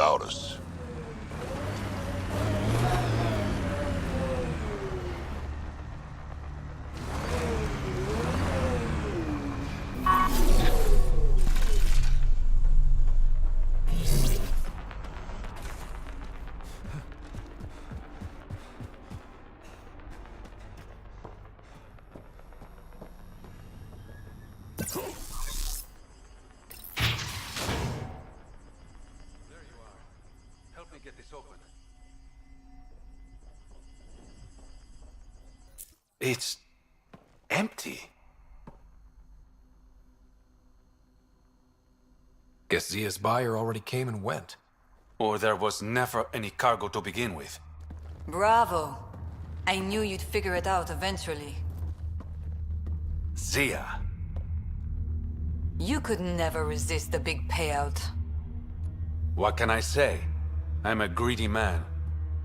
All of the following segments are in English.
without us. Get this open. It's empty. Guess Zia's buyer already came and went. Or there was never any cargo to begin with. Bravo. I knew you'd figure it out eventually. Zia. You could never resist the big payout. What can I say? I'm a greedy man.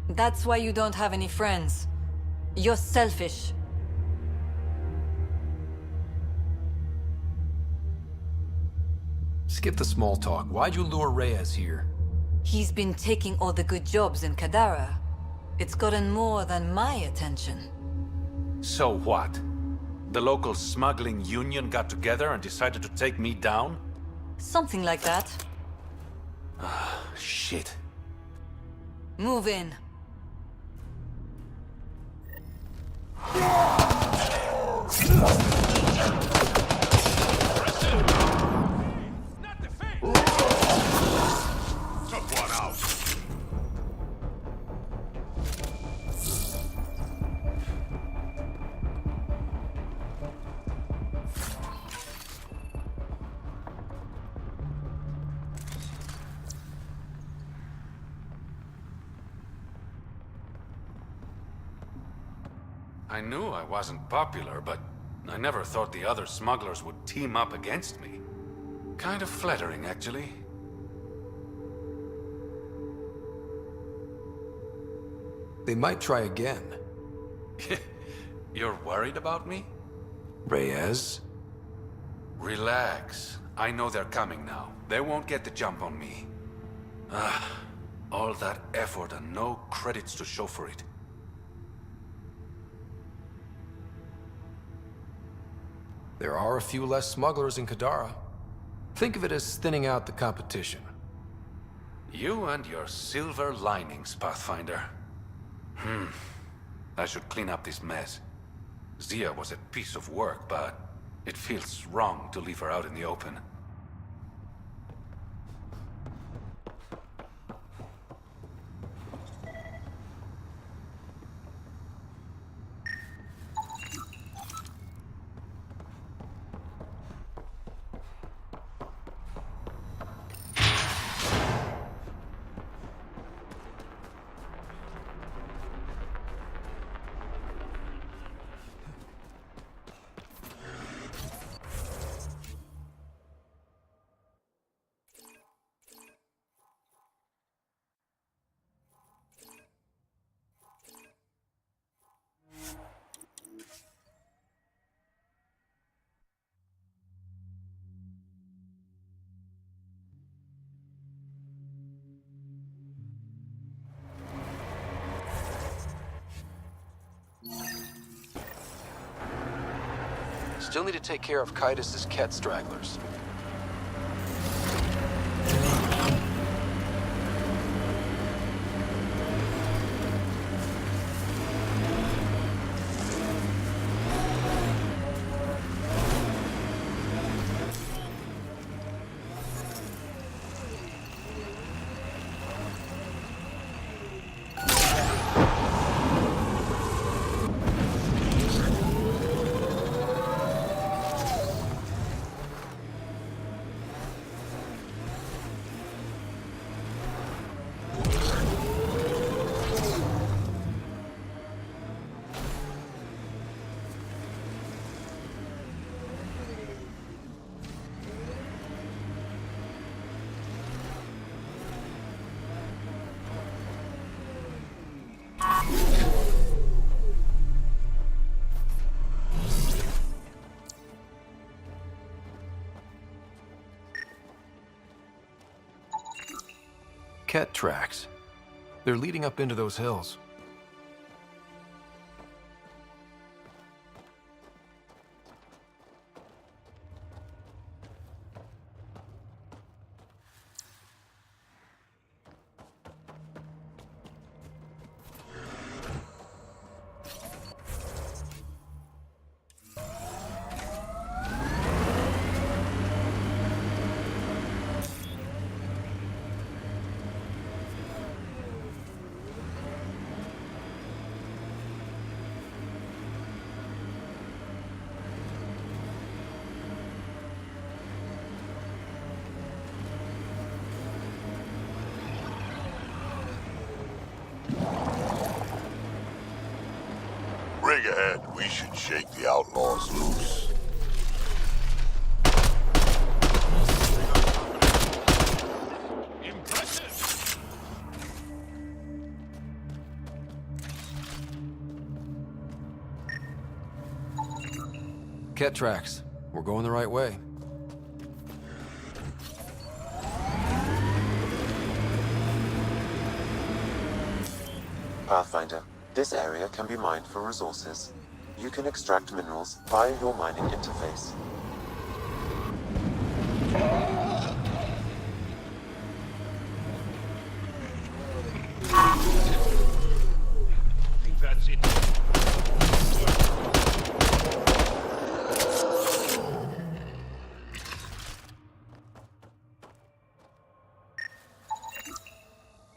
That's why you don't have any friends. You're selfish. Skip the small talk. Why'd you lure Reyes here? He's been taking all the good jobs in Kadara. It's gotten more than my attention. So what? The local smuggling union got together and decided to take me down? Something like that. Shit. Move in. Took one out. I knew I wasn't popular, but I never thought the other smugglers would team up against me. Kind of flattering, actually. They might try again. You're worried about me? Reyes? Relax. I know they're coming now. They won't get the jump on me. All that effort and no credits to show for it. There are a few less smugglers in Kadara. Think of it as thinning out the competition. You and your silver linings, Pathfinder. I should clean up this mess. Zia was a piece of work, but it feels wrong to leave her out in the open. Still need to take care of Kaitis' Ket stragglers. Ket tracks. They're leading up into those hills. Rig ahead. We should shake the outlaws loose. Impressive! Ket tracks. We're going the right way. Pathfinder, this area can be mined for resources. You can extract minerals via your mining interface. I think that's it.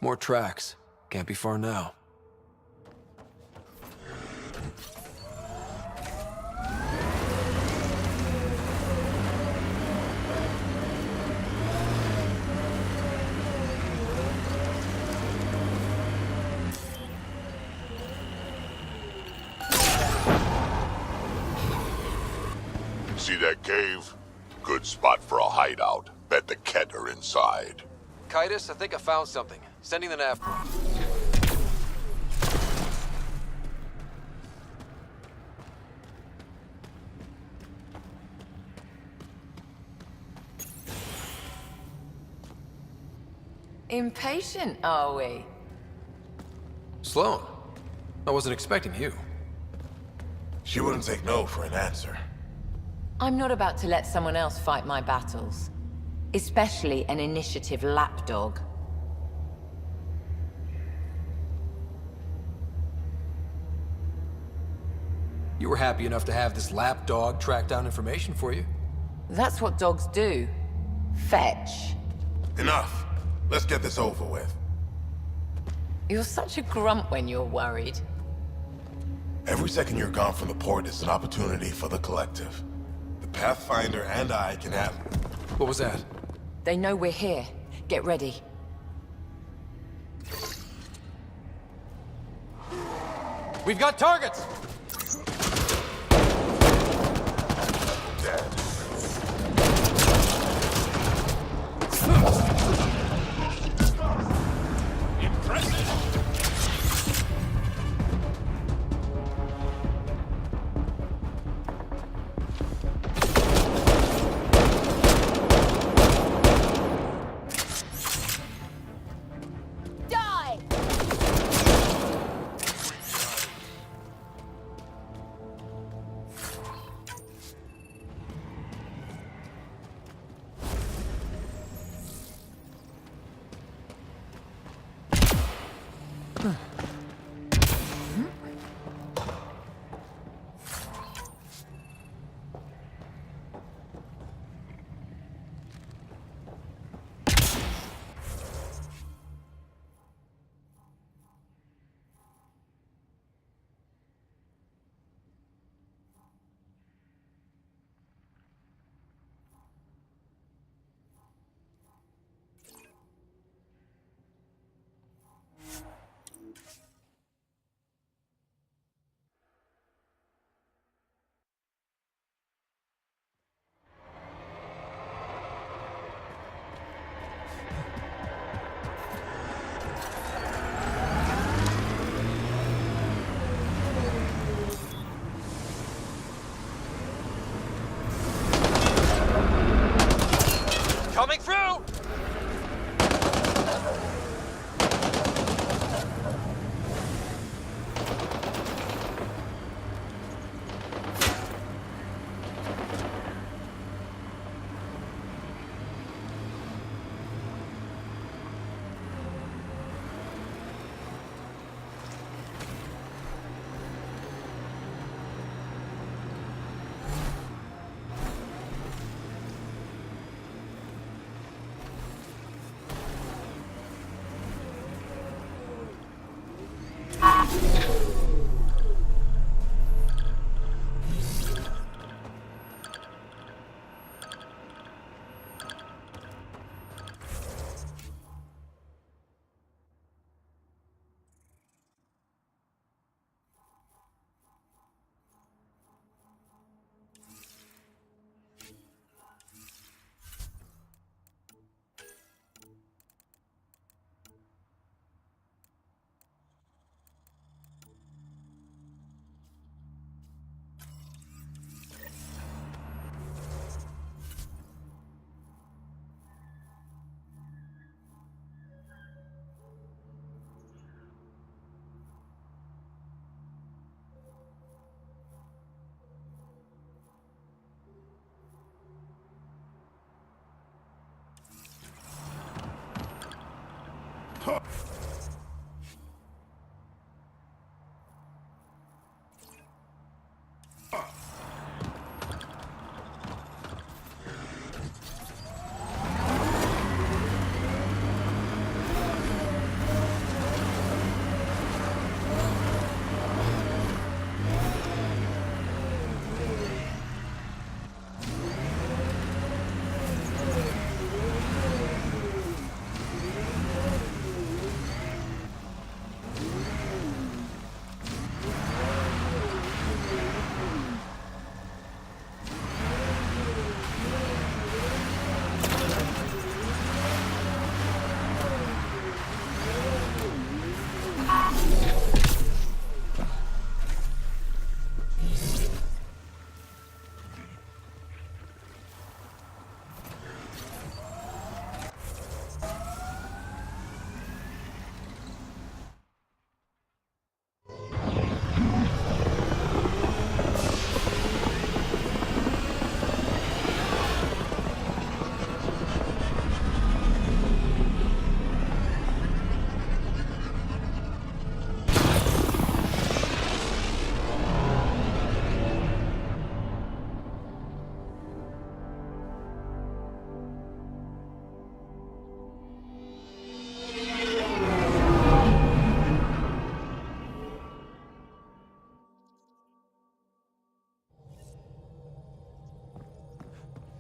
More tracks. Can't be far now. See that cave? Good spot for a hideout. Bet the Ket are inside. Kitus, I think I found something. Sending the nav. Impatient, are we? Sloan, I wasn't expecting you. She wouldn't take no for an answer. I'm not about to let someone else fight my battles. Especially an initiative lapdog. You were happy enough to have this lapdog track down information for you. That's what dogs do. Fetch. Enough. Let's get this over with. You're such a grump when you're worried. Every second you're gone from the port is an opportunity for the collective. The Pathfinder and I can have... What was that? They know we're here. Get ready. We've got targets!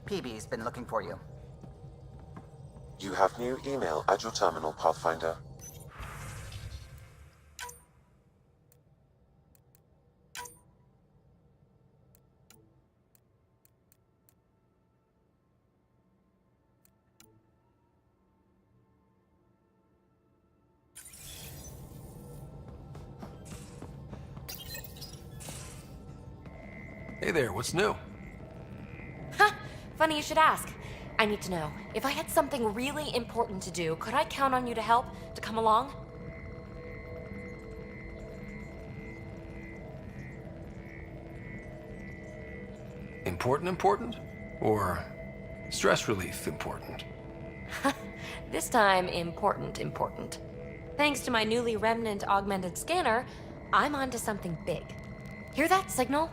PB's been looking for you. You have new email at your terminal, Pathfinder. Hey there, what's new? Huh, funny you should ask. I need to know, if I had something really important to do, could I count on you to help, to come along? Important? Or stress relief important? This time, important. Thanks to my newly remnant augmented scanner, I'm onto something big. Hear that signal?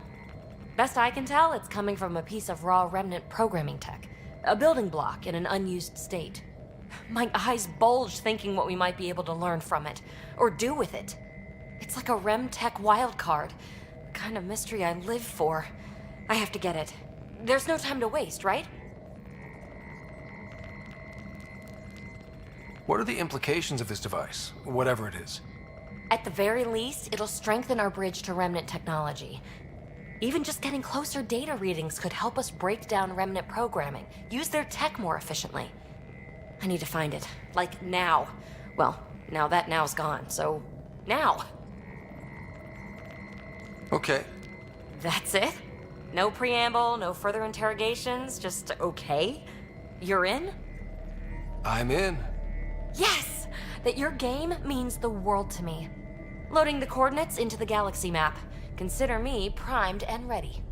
Best I can tell, it's coming from a piece of raw remnant programming tech. A building block in an unused state. My eyes bulge thinking what we might be able to learn from it, or do with it. It's like a rem tech wildcard. The kind of mystery I live for. I have to get it. There's no time to waste, right? What are the implications of this device, whatever it is? At the very least, it'll strengthen our bridge to remnant technology. Even just getting closer data readings could help us break down remnant programming, use their tech more efficiently. I need to find it, like now. Well, now that now's gone, so now. Okay. That's it? No preamble, no further interrogations, just okay? You're in? I'm in. Yes! That your game means the world to me. Loading the coordinates into the galaxy map. Consider me primed and ready.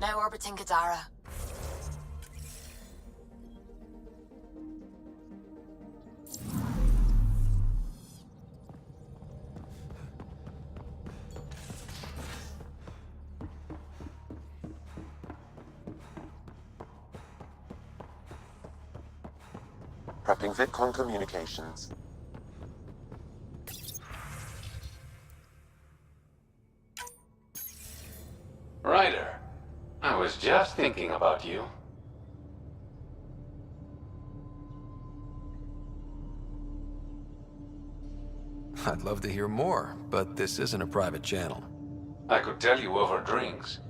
Now orbiting Kadara. Prepping VidCon communications. Ryder, I was just thinking about you. I'd love to hear more, but this isn't a private channel. I could tell you over drinks.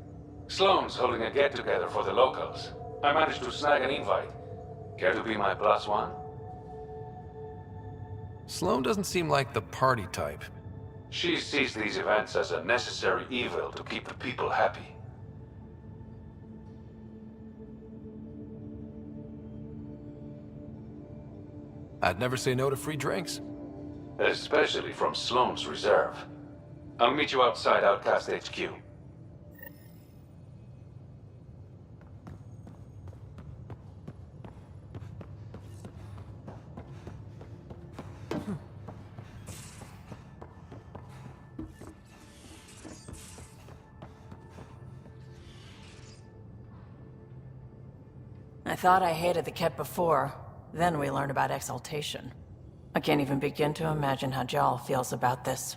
Sloane's holding a get-together for the locals. I managed to snag an invite. Care to be my +1? Sloane doesn't seem like the party type. She sees these events as a necessary evil to keep the people happy. I'd never say no to free drinks. Especially from Sloane's Reserve. I'll meet you outside Outcast HQ. I thought I hated the Ket before. Then we learned about exaltation. I can't even begin to imagine how Jal feels about this.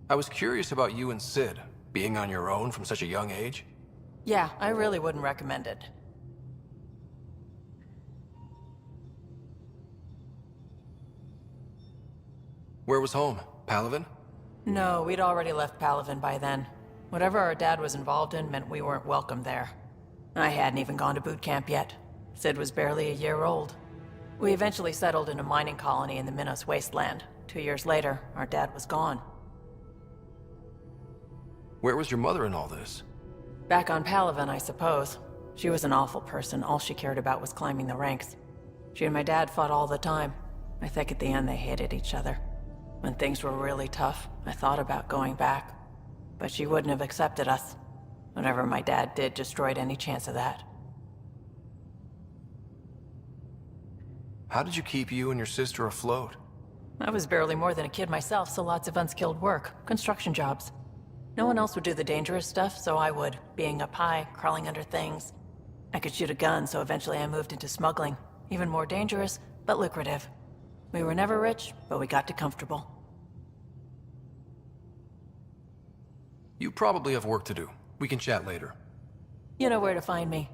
I was curious about you and Sid, being on your own from such a young age. Yeah, I really wouldn't recommend it. Where was home? Palaven? No, we'd already left Palaven by then. Whatever our dad was involved in meant we weren't welcome there. I hadn't even gone to boot camp yet. Sid was barely a year old. We eventually settled in a mining colony in the Minos wasteland. 2 years later, our dad was gone. Where was your mother in all this? Back on Palaven, I suppose. She was an awful person. All she cared about was climbing the ranks. She and my dad fought all the time. I think at the end they hated each other. When things were really tough, I thought about going back. But she wouldn't have accepted us. Whatever my dad did destroyed any chance of that. How did you keep you and your sister afloat? I was barely more than a kid myself, so lots of unskilled work. Construction jobs. No one else would do the dangerous stuff, so I would. Being up high, crawling under things. I could shoot a gun, so eventually I moved into smuggling. Even more dangerous, but lucrative. We were never rich, but we got to comfortable. You probably have work to do. We can chat later. You know where to find me.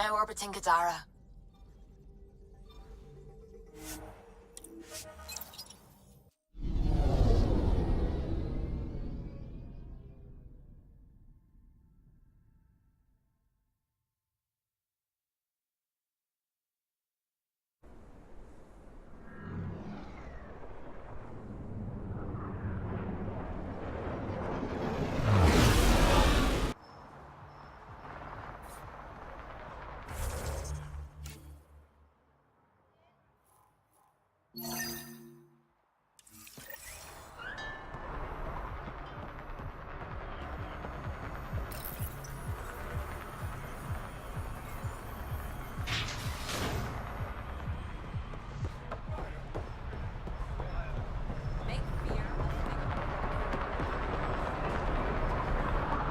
now orbiting Kadara.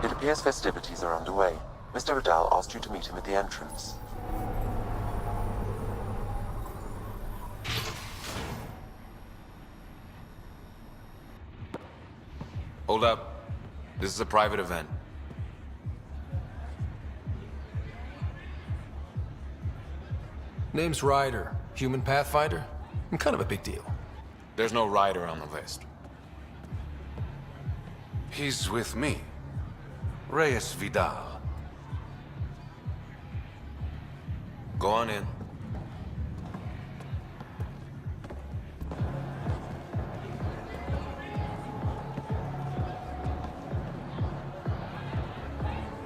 It appears festivities are underway. Mr. Vidal asked you to meet him at the entrance. Hold up. This is a private event. Name's Ryder. Human Pathfinder? I'm kind of a big deal. There's no rider on the list. He's with me. Reyes Vidal. Go on in.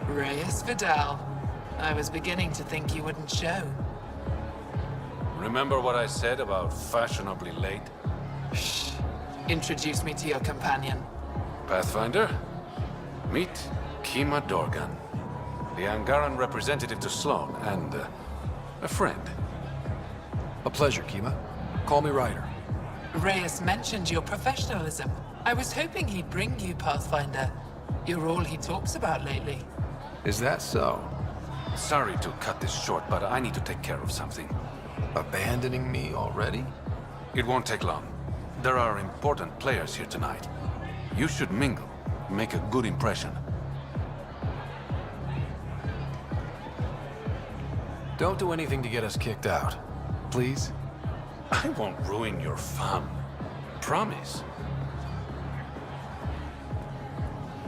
Reyes Vidal. I was beginning to think you wouldn't show. Remember what I said about fashionably late? Shh. Introduce me to your companion. Pathfinder? Meet Kima Dorgan, the Angaran representative to Sloan, and a friend. A pleasure, Kima. Call me Ryder. Reyes mentioned your professionalism. I was hoping he'd bring you, Pathfinder. You're all he talks about lately. Is that so? Sorry to cut this short, but I need to take care of something. Abandoning me already? It won't take long. There are important players here tonight. You should mingle, make a good impression. Don't do anything to get us kicked out. Please? I won't ruin your fun. Promise.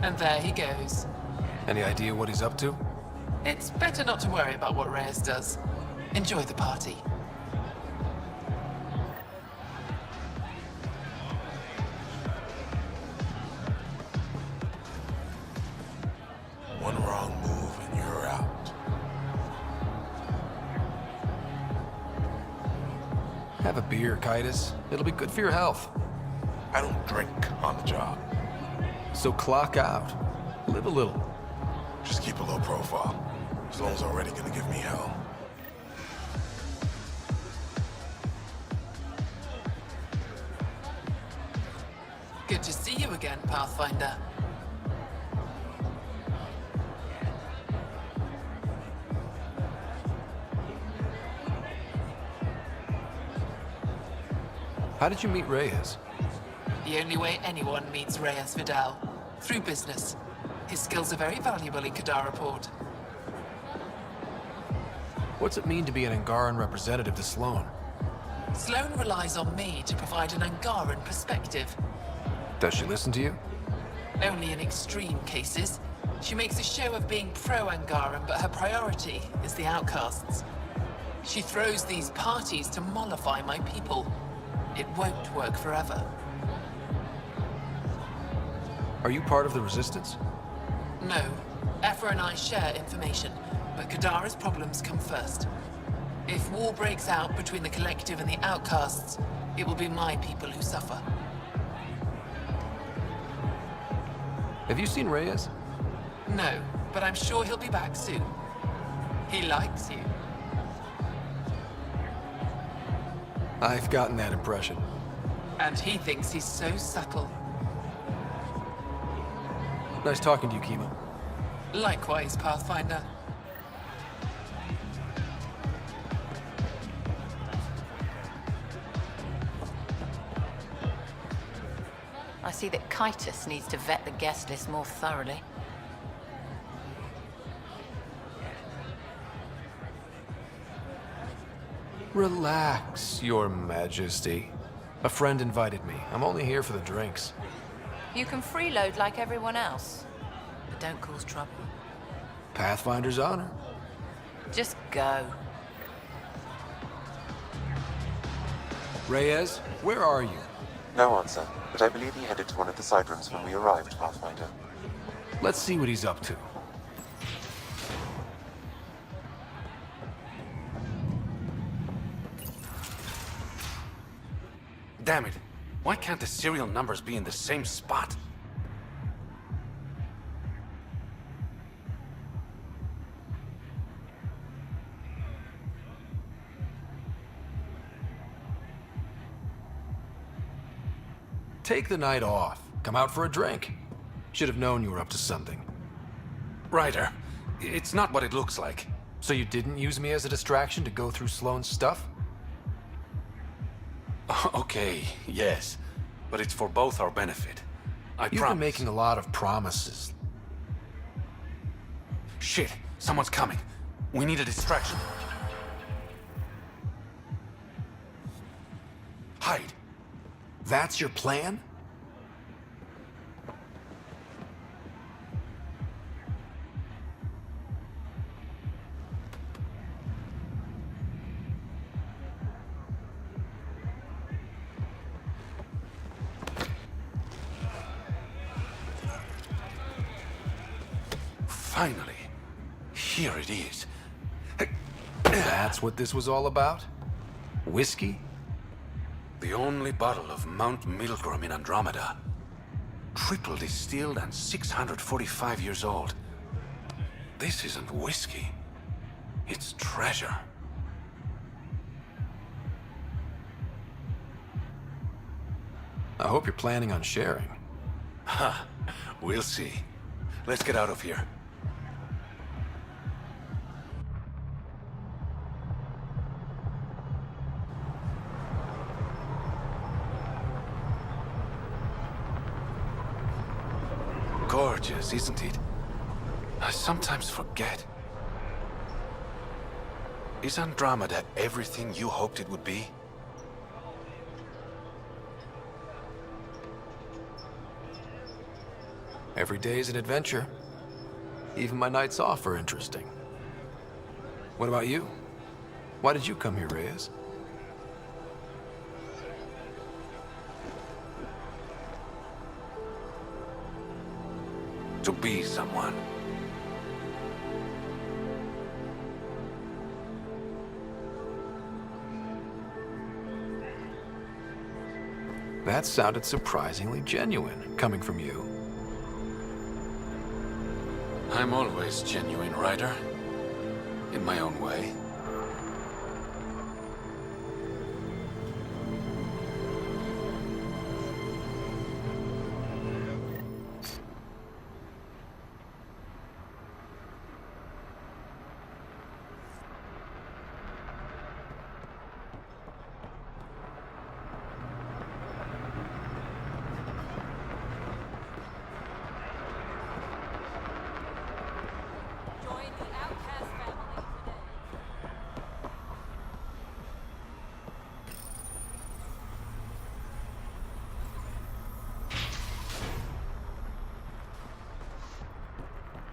And there he goes. Any idea what he's up to? It's better not to worry about what Reyes does. Enjoy the party. One wrong move and you're out. Have a beer, Kitus. It'll be good for your health. I don't drink on the job. So clock out. Live a little. Just keep a low profile. Sloan's already gonna give me hell. Good to see you again, Pathfinder. How did you meet Reyes? The only way anyone meets Reyes Vidal. Through business. His skills are very valuable in Kadara Port. What's it mean to be an Angaran representative to Sloan? Sloan relies on me to provide an Angaran perspective. Does she listen to you? Only in extreme cases. She makes a show of being pro-Angaran, but her priority is the outcasts. She throws these parties to mollify my people. It won't work forever. Are you part of the Resistance? No. Aphra and I share information, but Kadara's problems come first. If war breaks out between the Collective and the Outcasts, it will be my people who suffer. Have you seen Reyes? No, but I'm sure he'll be back soon. He likes you. I've gotten that impression. And he thinks he's so subtle. Nice talking to you, Kima. Likewise, Pathfinder. I see that Kitus needs to vet the guest list more thoroughly. Relax, Your Majesty. A friend invited me. I'm only here for the drinks. You can freeload like everyone else, but don't cause trouble. Pathfinder's honor. Just go. Reyes, where are you? No answer, but I believe he headed to one of the side rooms when we arrived, Pathfinder. Let's see what he's up to. Damn it. Why can't the serial numbers be in the same spot? Take the night off. Come out for a drink. Should have known you were up to something. Ryder, it's not what it looks like. So you didn't use me as a distraction to go through Sloane's stuff? Okay, yes. But it's for both our benefit. I You've promise. been making a lot of promises. Shit, someone's coming. We need a distraction. Hide. That's your plan? Finally. Here it is. That's what this was all about? Whiskey? The only bottle of Mount Milgram in Andromeda. Triple distilled and 645 years old. This isn't whiskey. It's treasure. I hope you're planning on sharing. Ha, we'll see. Let's get out of here. Gorgeous, isn't it? I sometimes forget. Is Andromeda everything you hoped it would be? Every day is an adventure. Even my nights off are interesting. What about you? Why did you come here, Reyes? To be someone. That sounded surprisingly genuine, coming from you. I'm always genuine, Ryder. In my own way.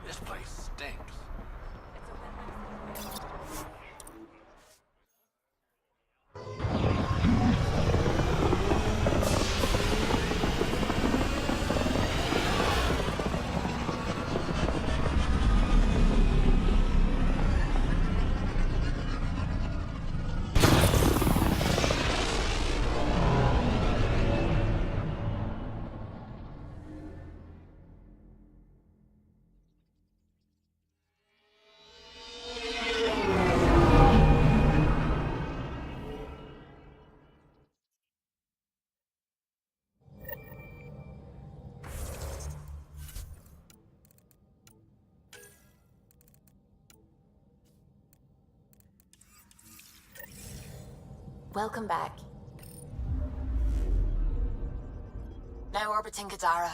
This place stinks. Welcome back. Now orbiting Kadara.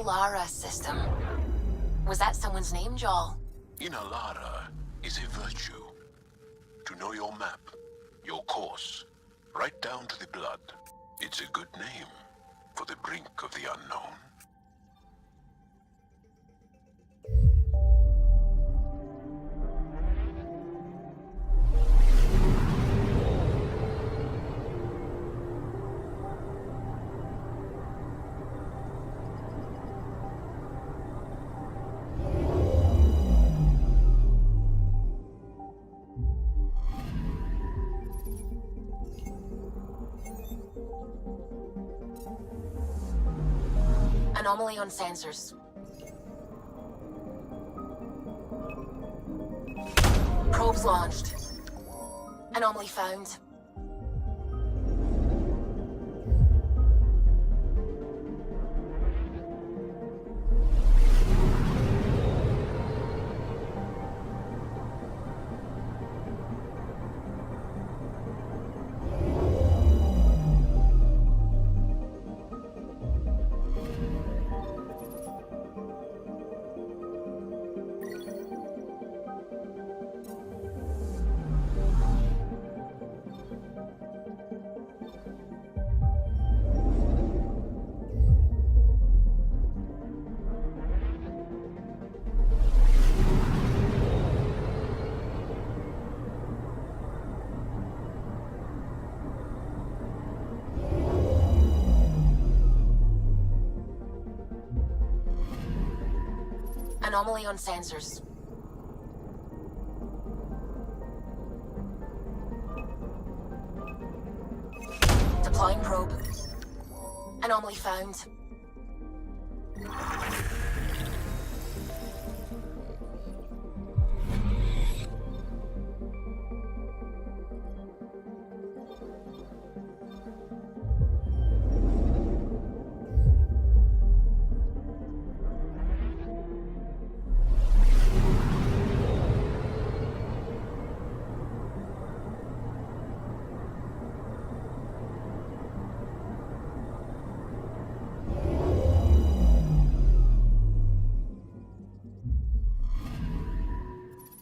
Inalara system. Was that someone's name, Joel? Inalara is a virtue. To know your map, your course, right down to the blood. It's a good name for the brink of the unknown. Anomaly on sensors. Probes launched. Anomaly found. Anomaly on sensors. Deploying probe. Anomaly found.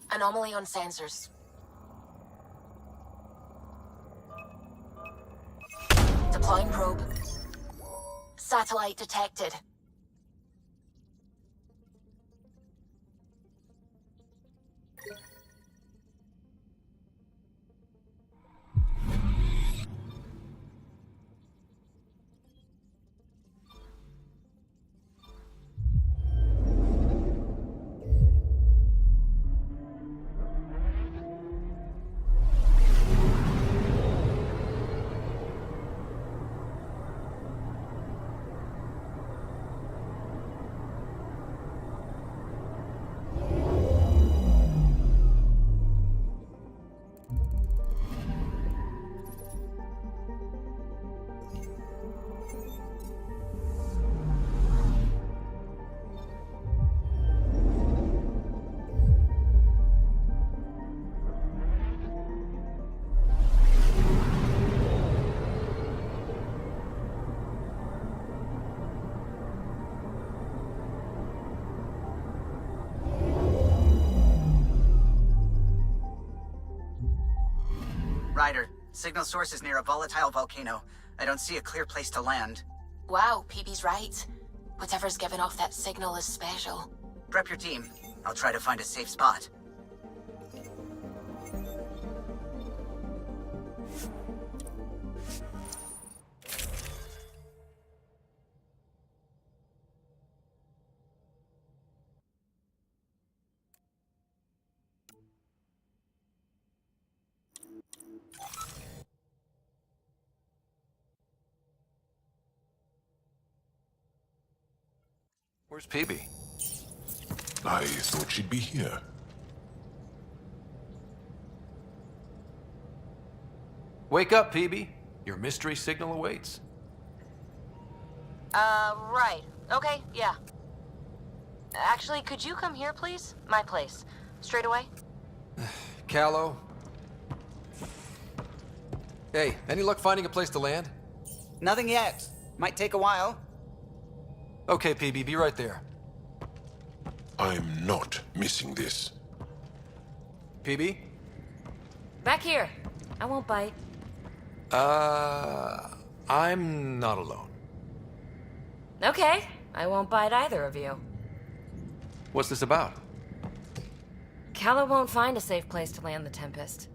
Anomaly on sensors. Deploying probe. Satellite detected. Ryder, signal source is near a volatile volcano. I don't see a clear place to land. Wow, PB's right. Whatever's giving off that signal is special. Prep your team. I'll try to find a safe spot. Where's PB? I thought she'd be here. Wake up, PB. Your mystery signal awaits. Right. Okay, yeah. Actually, could you come here, please? My place. Straight away? Callow? Hey, any luck finding a place to land? Nothing yet. Might take a while. Okay, PB, be right there. I'm not missing this. PB? Back here. I won't bite. I'm not alone. Okay, I won't bite either of you. What's this about? Calla won't find a safe place to land the Tempest.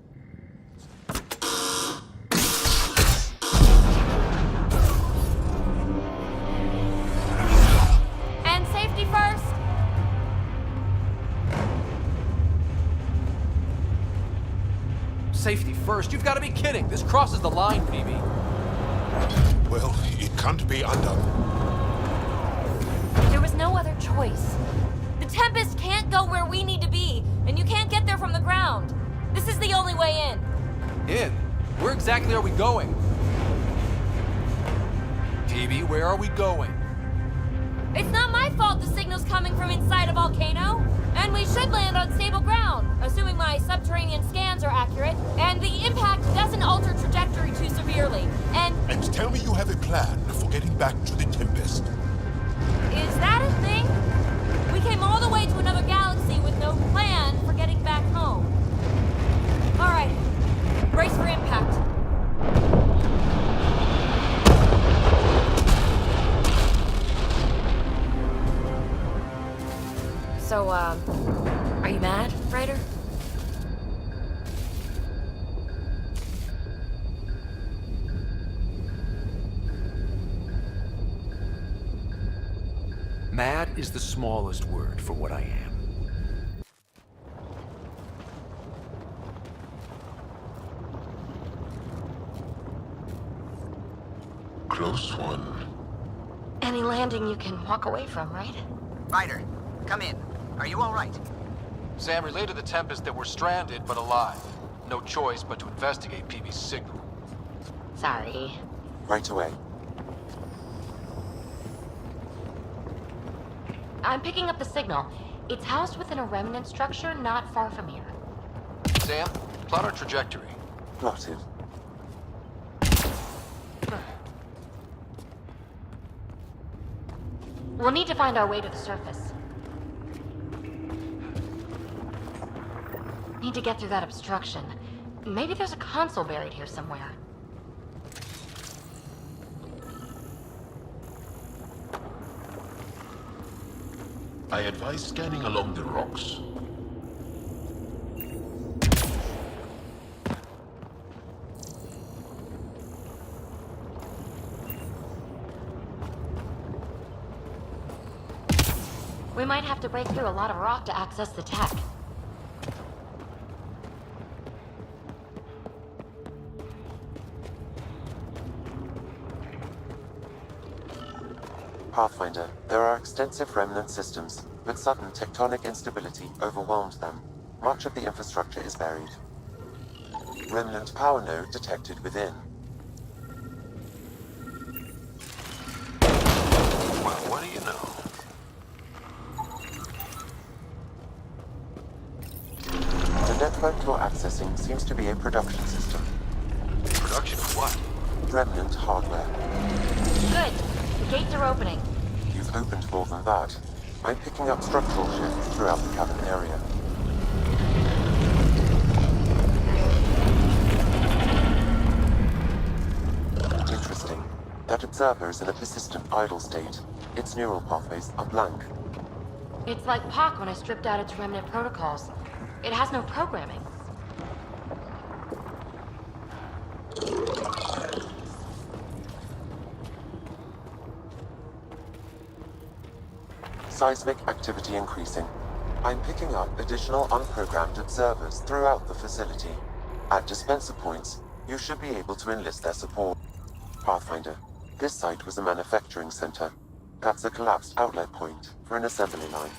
And safety first! Safety first? You've got to be kidding! This crosses the line, PB. Well, it can't be undone. There was no other choice. The Tempest can't go where we need to be, and you can't get there from the ground. This is the only way in. In? Where exactly are we going? PB, where are we going? It's not my fault the signal's coming from inside a volcano. And we should land on stable ground, assuming my subterranean scans are accurate, and the impact doesn't alter trajectory too severely. And tell me you have a plan for getting back to the Tempest. is that a thing? We came all the way to another galaxy with no plan for getting back home. All right, brace for impact. So, are you mad, Ryder? Mad is the smallest word for what I am. Close one. Any landing you can walk away from, right? Ryder, come in. Are you all right? Sam, relayed to the Tempest that we're stranded but alive. No choice but to investigate PB's signal. Sorry. Right away. I'm picking up the signal. It's housed within a remnant structure not far from here. Sam, plot our trajectory. Plotted. We'll need to find our way to the surface. Need to get through that obstruction. Maybe there's a console buried here somewhere. I advise scanning along the rocks. We might have to break through a lot of rock to access the tech. Pathfinder, there are extensive remnant systems, but sudden tectonic instability overwhelmed them. Much of the infrastructure is buried. Remnant power node detected within. Well, what do you know? The network you're accessing seems to be a production system. Production of what? Remnant hardware. Good. The gates are opening. You've opened more than that. I'm picking up structural shifts throughout the cabin area. Interesting. That observer is in a persistent idle state. Its neural pathways are blank. It's like POC when I stripped out its remnant protocols. It has no programming. Seismic activity increasing. I'm picking up additional unprogrammed observers throughout the facility. At dispenser points, you should be able to enlist their support. Pathfinder, this site was a manufacturing center. That's a collapsed outlet point for an assembly line.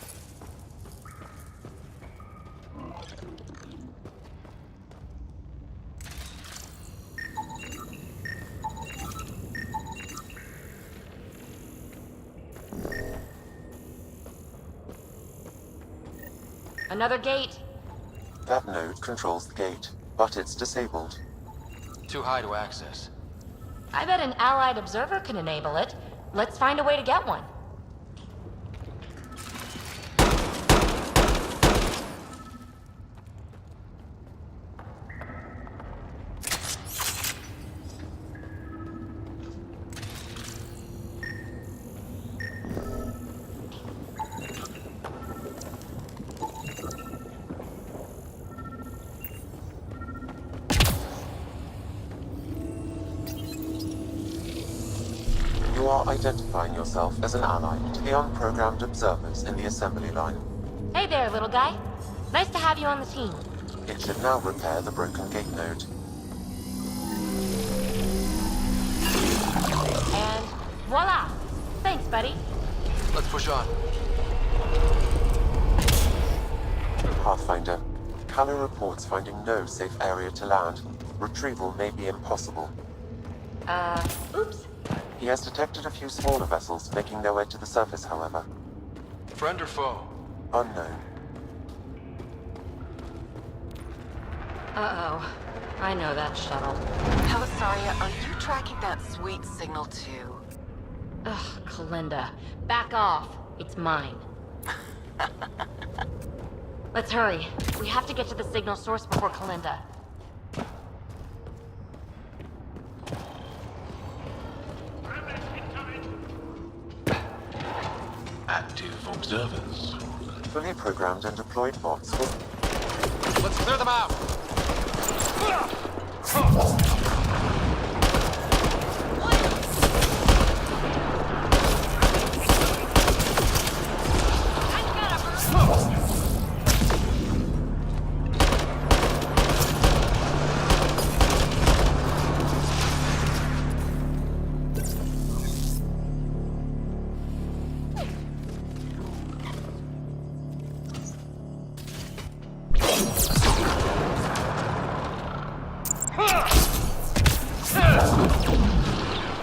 Another gate. That node controls the gate, but it's disabled. Too high to access. I bet an allied observer can enable it. Let's find a way to get one. now identifying yourself as an ally to the unprogrammed observers in the assembly line. Hey there, little guy. Nice to have you on the team. It should now repair the broken gate node. And voila! Thanks, buddy. Let's push on. Pathfinder, Callow reports finding no safe area to land. Retrieval may be impossible. Oops. He has detected a few smaller vessels making their way to the surface, however. Friend or foe? Unknown. Uh-oh. I know that shuttle. Helisaria, are you tracking that sweet signal too? Ugh, Kalinda. Back off. It's mine. Let's hurry. We have to get to the signal source before Kalinda. Active observers. Fully programmed and deployed bots will... Let's clear them out!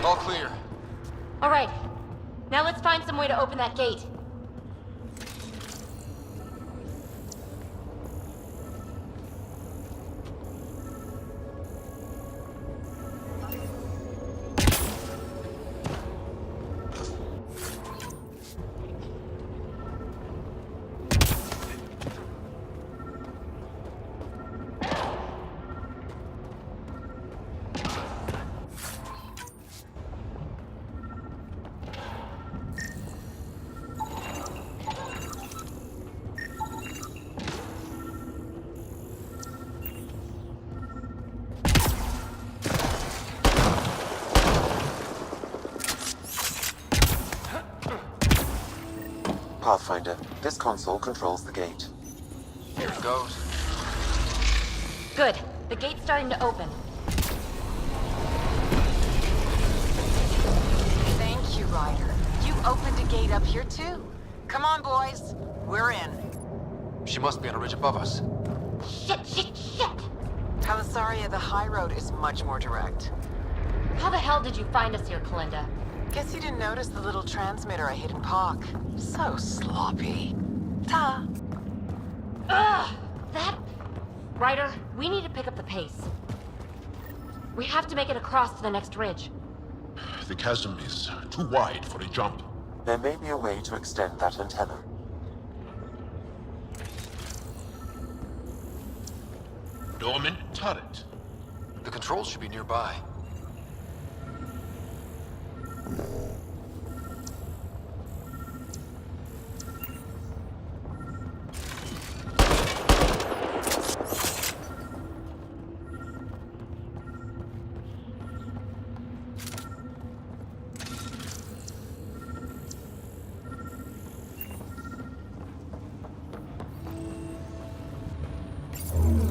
All clear. All right. Now let's find some way to open that gate. Pathfinder, this console controls the gate. Here it goes. Good. The gate's starting to open. Thank you, Ryder. You opened a gate up here too. Come on, boys. We're in. She must be on a ridge above us. Shit, shit, shit! Helisaria, the high road is much more direct. How the hell did you find us here, Kalinda? Guess you didn't notice the little transmitter I hid in Pock. So sloppy. Ta. Ugh! That... Ryder, we need to pick up the pace. We have to make it across to the next ridge. The chasm is too wide for a jump. There may be a way to extend that antenna. Dormant turret. The controls should be nearby.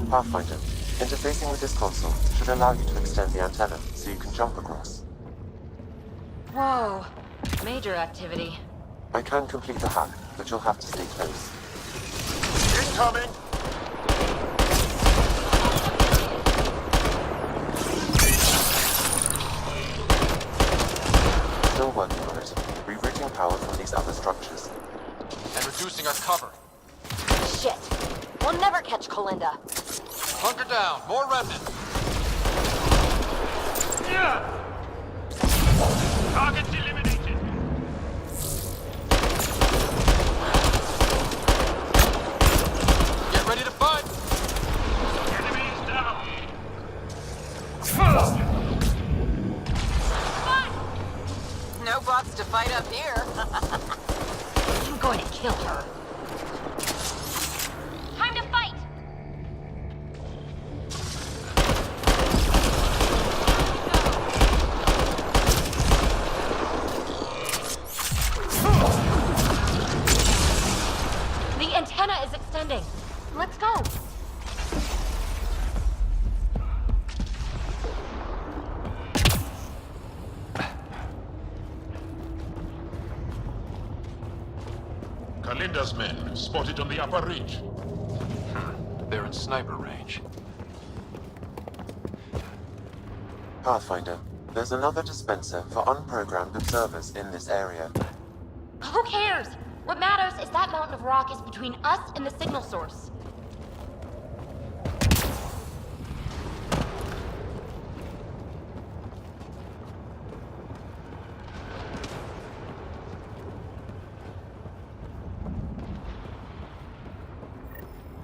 Pathfinder, interfacing with this console should allow you to extend the antenna so you can jump across. Whoa. Major activity. I can complete the hack, but you'll have to stay close. Incoming! Still working on it, rerouting power from these other structures. And reducing our cover. Shit. We'll never catch Kalinda. Hunker down. More remnant. Targets eliminated. Get ready to fight. Enemies down. No bots to fight up here. I'm going to kill her. Time to fight! Let's go. Kalinda's men spotted on the upper ridge. They're in sniper range. Pathfinder, there's another dispenser for unprogrammed observers in this area. Who cares? What matters is that mountain of rock is between us and the signal source.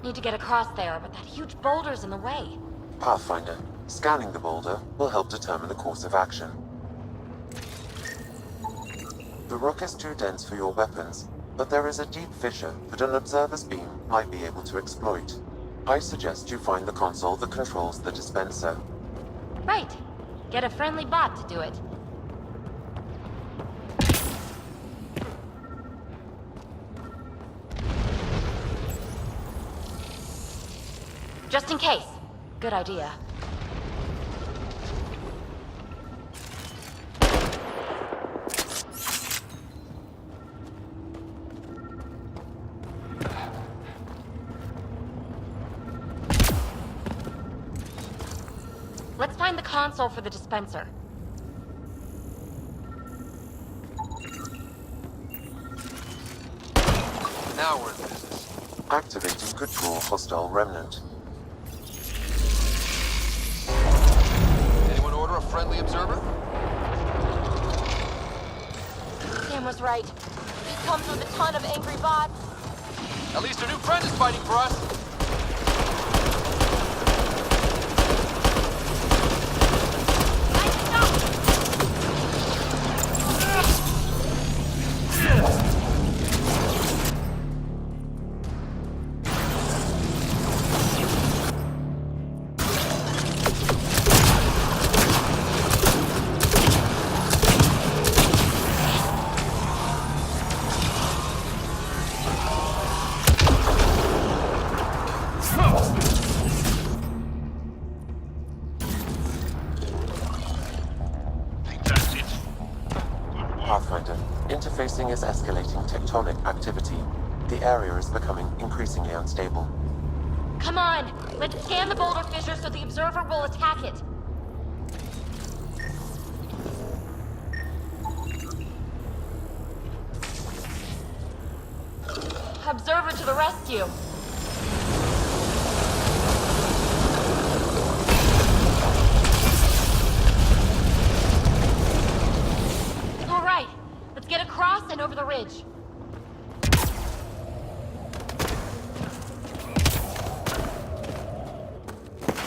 Need to get across there, but that huge boulder's in the way. Pathfinder, scanning the boulder will help determine the course of action. The rock is too dense for your weapons, but there is a deep fissure that an observer's beam might be able to exploit. I suggest you find the console that controls the dispenser. Right. Get a friendly bot to do it. Just in case. Good idea. Let's find the console for the dispenser. Now we're in business. Activating could draw hostile remnant. Anyone order a friendly observer? Sam was right. He comes with a ton of angry bots. At least our new friend is fighting for us. Pathfinder, interfacing is escalating tectonic activity. The area is becoming increasingly unstable. Come on! Let's scan the boulder fissure so the observer will attack it. Observer to the rescue! All right, let's get across and over the ridge.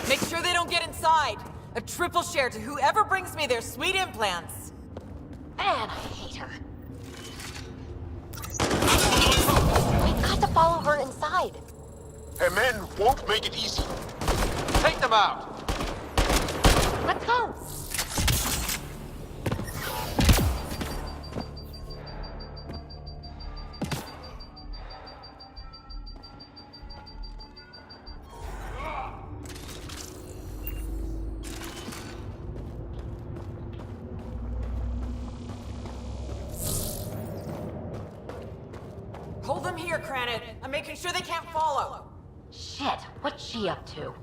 Make sure they don't get inside. A triple share to whoever brings me their sweet implants. Man, I hate her. We've got to follow her inside. Her men won't make it easy. Take them out! Let's go! Hold them here, Cranit. I'm making sure they can't follow. Shit, what's she up to?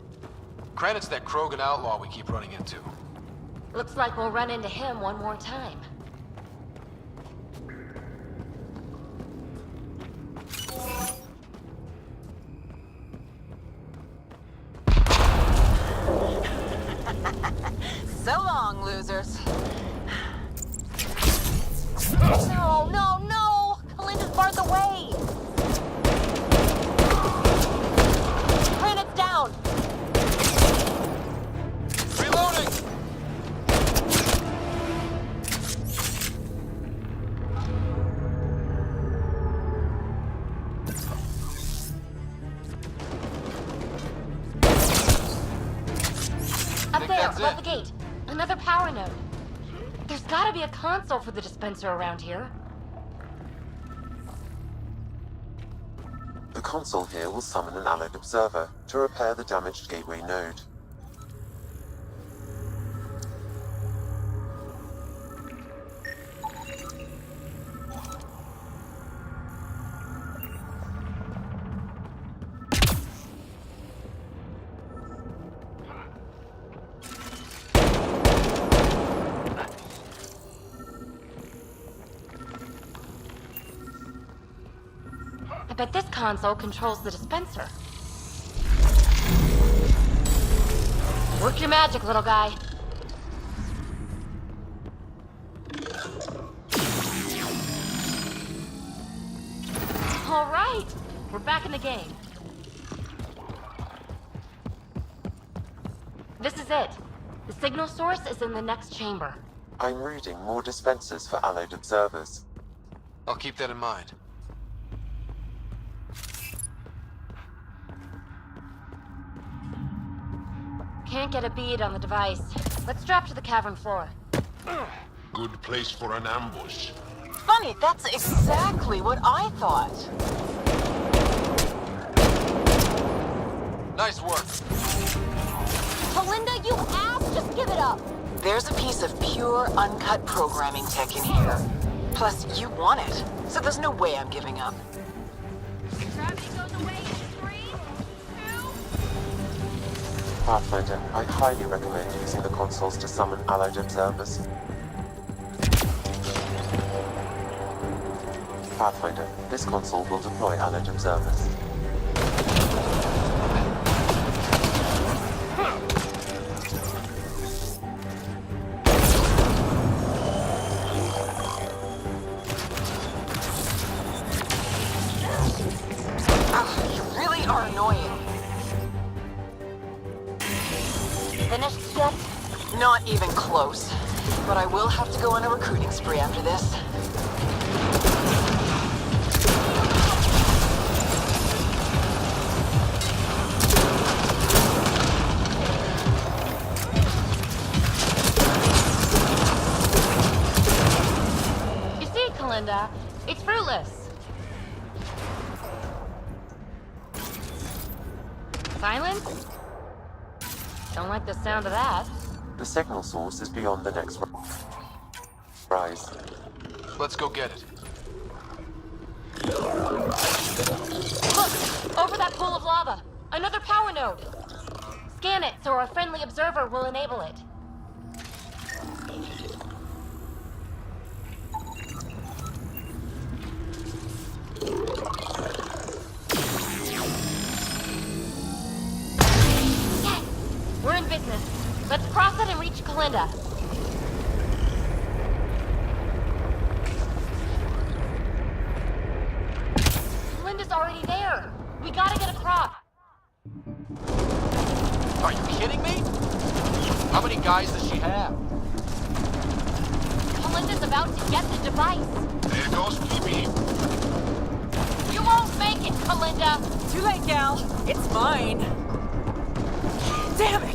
Kranit's that Krogan outlaw we keep running into. Looks like we'll run into him one more time. So long, losers. No, no, no! Kalinda's barred the way! Granite's down! Reloading! Up there, above the gate. Another power node. There's gotta be a console for the dispenser around here. The console here will summon an allied observer to repair the damaged gateway node. I bet this console controls the dispenser. Work your magic, little guy. All right, we're back in the game. This is it. The signal source is in the next chamber. I'm reading more dispensers for allied observers. I'll keep that in mind. Can't get a bead on the device. Let's drop to the cavern floor. Good place for an ambush. Funny, that's exactly what I thought. Nice work. Belinda, you ass! Just give it up! There's a piece of pure, uncut programming tech in here. Plus, you want it, so there's no way I'm giving up. Gravity goes away in 3, 2... Pathfinder, I highly recommend using the consoles to summon allied observers. Pathfinder, this console will deploy allied observers. You really are annoying. Finished yet? Not even close. But I will have to go on a recruiting spree after this. You see, Kalinda, it's fruitless. Silence? Don't like the sound of that. The signal source is beyond the next rise. Let's go get it. Look! Over that pool of lava! Another power node! Scan it so our friendly observer will enable it. Yes! We're in business. Let's cross it and reach Kalinda. Kalinda's already there. We gotta get across. Are you kidding me? How many guys does she have? Kalinda's about to get the device. There goes PB. You won't make it, Kalinda. Too late, gal. It's mine. Damn it!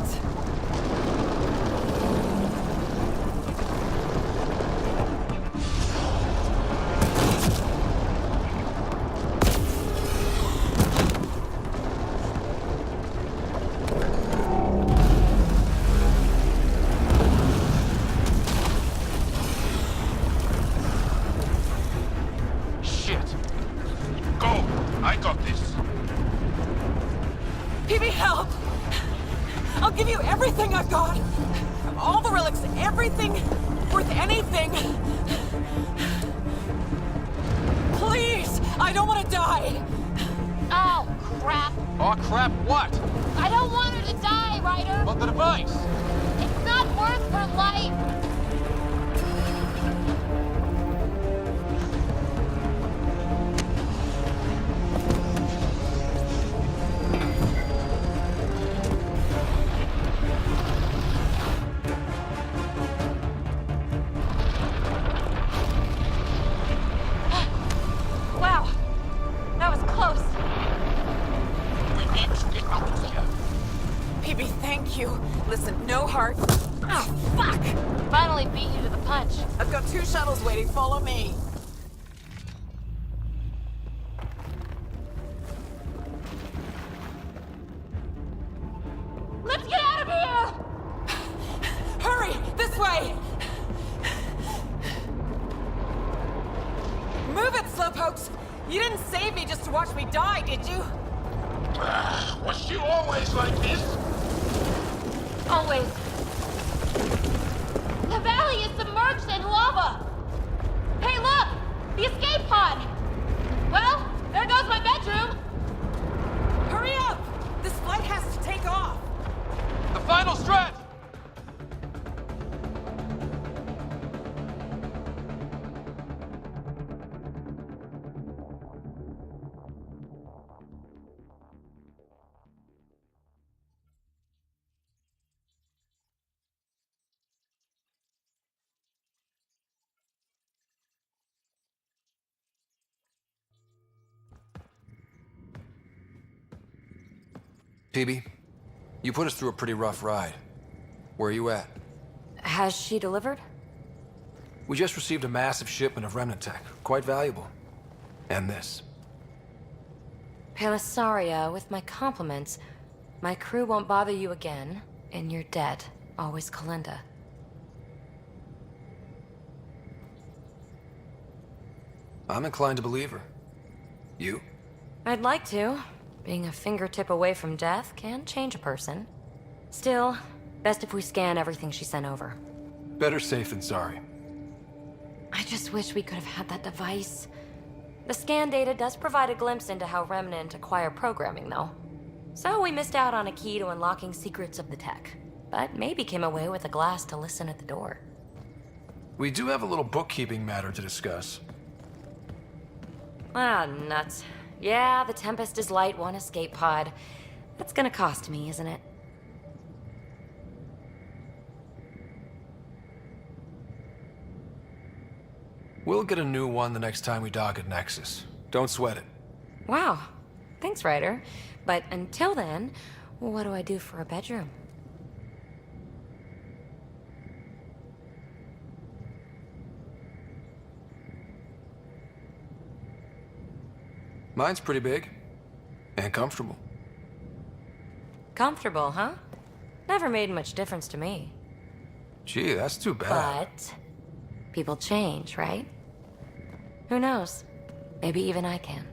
Shit. Go! I got this. PB, help! I'll give you everything I've got! All the relics, everything worth anything! Please! I don't want to die! Oh, crap. Oh crap, what? I don't want her to die, Ryder. But the device! It's not worth her life. Wow. That was close. We need to get out of here. PB, thank you. Listen, no heart. Oh, fuck! Finally beat you to the punch. I've got 2 shuttles waiting. Follow me. Let's get out of here! Hurry! This way! Move it, slowpokes! You didn't save me just to watch me die, did you? Was she always like this? Always. The valley is submerged in lava! Hey, look! The escape pod! Well, there goes my bedroom! Hurry up! This flight has to take off! The final stretch! PB, you put us through a pretty rough ride. Where are you at? Has she delivered? We just received a massive shipment of remnant tech. Quite valuable. And this. Pelisaria, with my compliments. My crew won't bother you again, and you're dead. Always Kalinda. I'm inclined to believe her. You? I'd like to. Being a fingertip away from death can change a person. Still, best if we scan everything she sent over. Better safe than sorry. I just wish we could have had that device. The scan data does provide a glimpse into how Remnant acquire programming, though. So we missed out on a key to unlocking secrets of the tech. But maybe came away with a glass to listen at the door. We do have a little bookkeeping matter to discuss. Ah, nuts. Yeah, the Tempest is light, one escape pod. That's gonna cost me, isn't it? We'll get a new one the next time we dock at Nexus. Don't sweat it. Wow. Thanks, Ryder. But until then, what do I do for a bedroom? Mine's pretty big. And comfortable. Comfortable, huh? Never made much difference to me. Gee, that's too bad. But people change, right? Who knows? Maybe even I can.